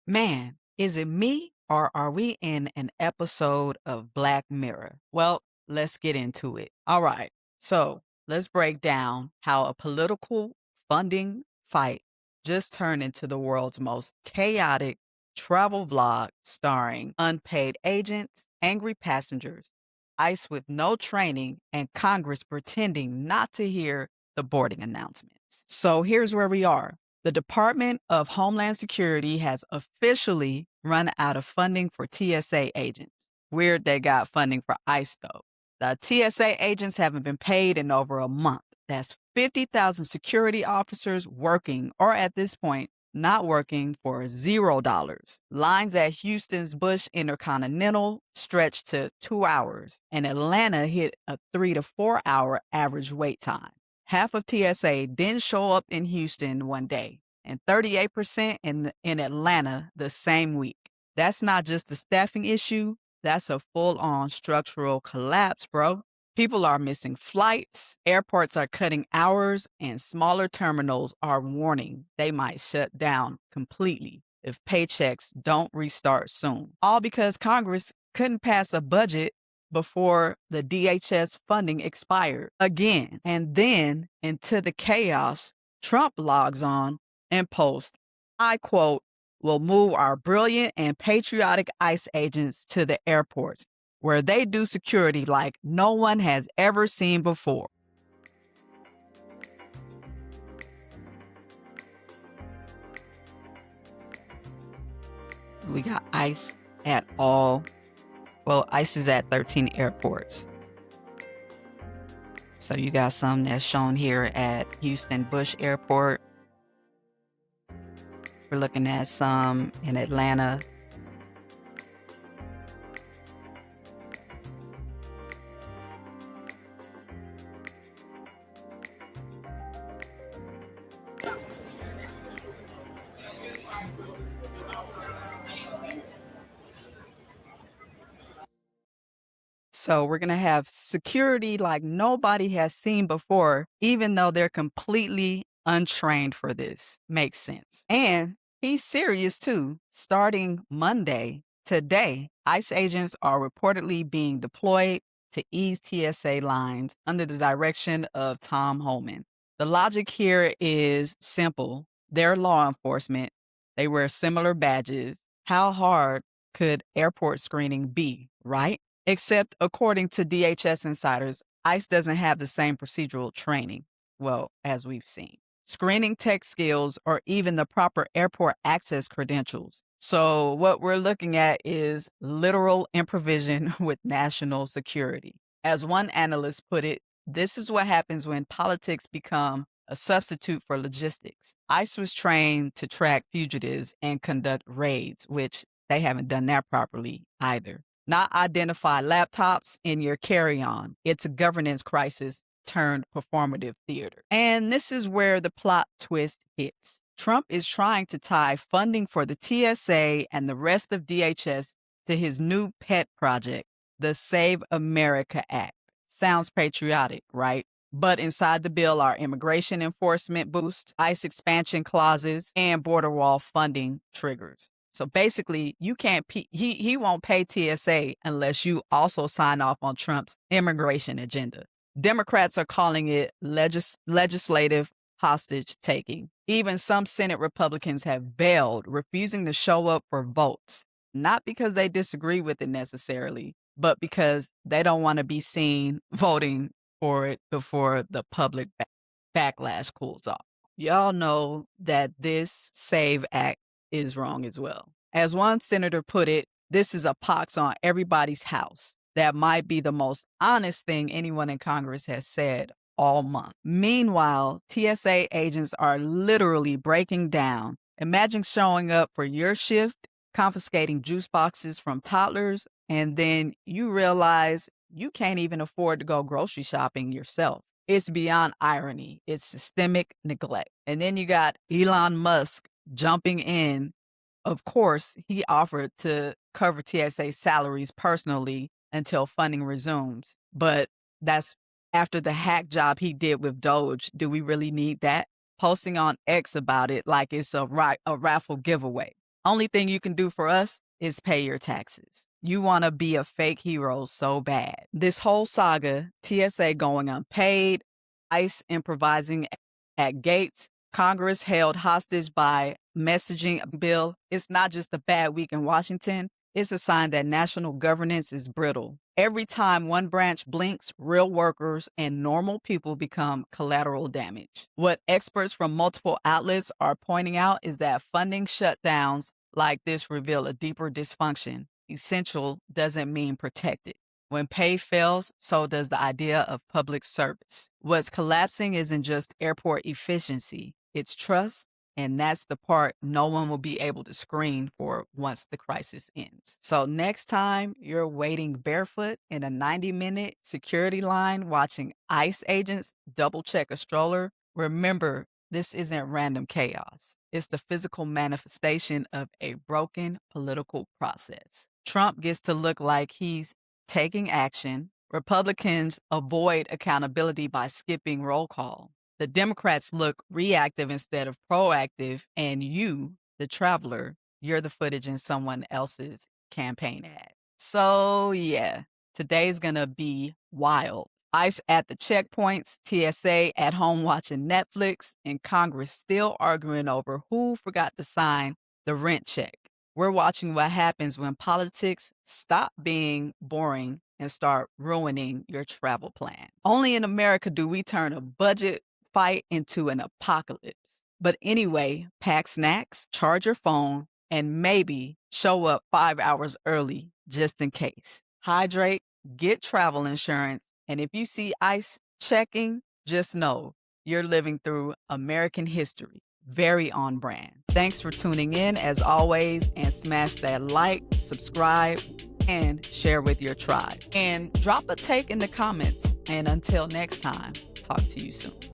Man, is it me or are we in an episode of Black Mirror? Well, let's get into it. All right. So let's break down how a political funding fight just turned into the world's most chaotic travel vlog starring unpaid agents, angry passengers, ICE with no training, and Congress pretending not to hear the boarding announcements. So here's where we are. The Department of Homeland Security has officially run out of funding for TSA agents. Weird they got funding for ICE, though. The TSA agents haven't been paid in over a month. That's 50,000 security officers working, or at this point, not working for $0. Lines at Houston's Bush Intercontinental stretched to 2 hours, and Atlanta hit a 3 to 4 hour average wait time. Half of TSA didn't show up in Houston one day, and 38% in Atlanta the same week. That's not just a staffing issue, that's a full-on structural collapse, bro. People are missing flights, airports are cutting hours, and smaller terminals are warning they might shut down completely if paychecks don't restart soon. All because Congress couldn't pass a budget before the DHS funding expired again. And then into the chaos, Trump logs on and posts, I quote, "Will move our brilliant and patriotic ICE agents to the airports where they do security like no one has ever seen before." We got ICE at all. Well, ICE is at 13 airports. So you got some that's shown here at Houston Bush Airport. We're looking at some in Atlanta. So we're going to have security like nobody has seen before, even though they're completely untrained for this. Makes sense. And he's serious too. Starting Monday, today, ICE agents are reportedly being deployed to ease TSA lines under the direction of Tom Homan. The logic here is simple. They're law enforcement. They wear similar badges. How hard could airport screening be, right? Except according to DHS insiders, ICE doesn't have the same procedural training, well, as we've seen, screening tech skills, or even the proper airport access credentials. So what we're looking at is literal improvisation with national security. As one analyst put it, this is what happens when politics become a substitute for logistics. ICE was trained to track fugitives and conduct raids, which they haven't done that properly either. Not identify laptops in your carry-on. It's a governance crisis turned performative theater. And this is where the plot twist hits. Trump is trying to tie funding for the TSA and the rest of DHS to his new pet project, the Save America Act. Sounds patriotic, right? But inside the bill are immigration enforcement boosts, ICE expansion clauses, and border wall funding triggers. So basically, you can't he won't pay TSA unless you also sign off on Trump's immigration agenda. Democrats are calling it legislative hostage taking. Even some Senate Republicans have bailed, refusing to show up for votes, not because they disagree with it necessarily, but because they don't want to be seen voting for it before the public backlash cools off. Y'all know that this SAVE Act is wrong as well. As one senator put it, this is a pox on everybody's house. That might be the most honest thing anyone in Congress has said all month. Meanwhile, TSA agents are literally breaking down. Imagine showing up for your shift, confiscating juice boxes from toddlers, and then you realize you can't even afford to go grocery shopping yourself. It's beyond irony. It's systemic neglect. And then you got Elon Musk jumping in. Of course, he offered to cover TSA salaries personally until funding resumes. But that's after the hack job he did with Doge. Do we really need that? Posting on X about it like it's a raffle giveaway. Only thing you can do for us is pay your taxes. You want to be a fake hero so bad. This whole saga, TSA going unpaid, ICE improvising at gates, Congress held hostage by messaging bill. It's not just a bad week in Washington. It's a sign that national governance is brittle. Every time one branch blinks, real workers and normal people become collateral damage. What experts from multiple outlets are pointing out is that funding shutdowns like this reveal a deeper dysfunction. Essential doesn't mean protected. When pay fails, so does the idea of public service. What's collapsing isn't just airport efficiency, it's trust, and that's the part no one will be able to screen for once the crisis ends. So next time you're waiting barefoot in a 90-minute security line watching ICE agents double check a stroller, remember this isn't random chaos. It's the physical manifestation of a broken political process. Trump gets to look like he's taking action. Republicans avoid accountability by skipping roll call. The Democrats look reactive instead of proactive, and you, the traveler, you're the footage in someone else's campaign ad. So, yeah, today's gonna be wild. ICE at the checkpoints, TSA at home watching Netflix, and Congress still arguing over who forgot to sign the rent check. We're watching what happens when politics stop being boring and start ruining your travel plan. Only in America do we turn a budget fight into an apocalypse. But anyway, pack snacks, charge your phone, and maybe show up 5 hours early just in case. Hydrate, get travel insurance, and if you see ICE checking, just know you're living through American history. Very on brand. Thanks for tuning in as always, and smash that like, subscribe, and share with your tribe. And drop a take in the comments. And until next time, talk to you soon.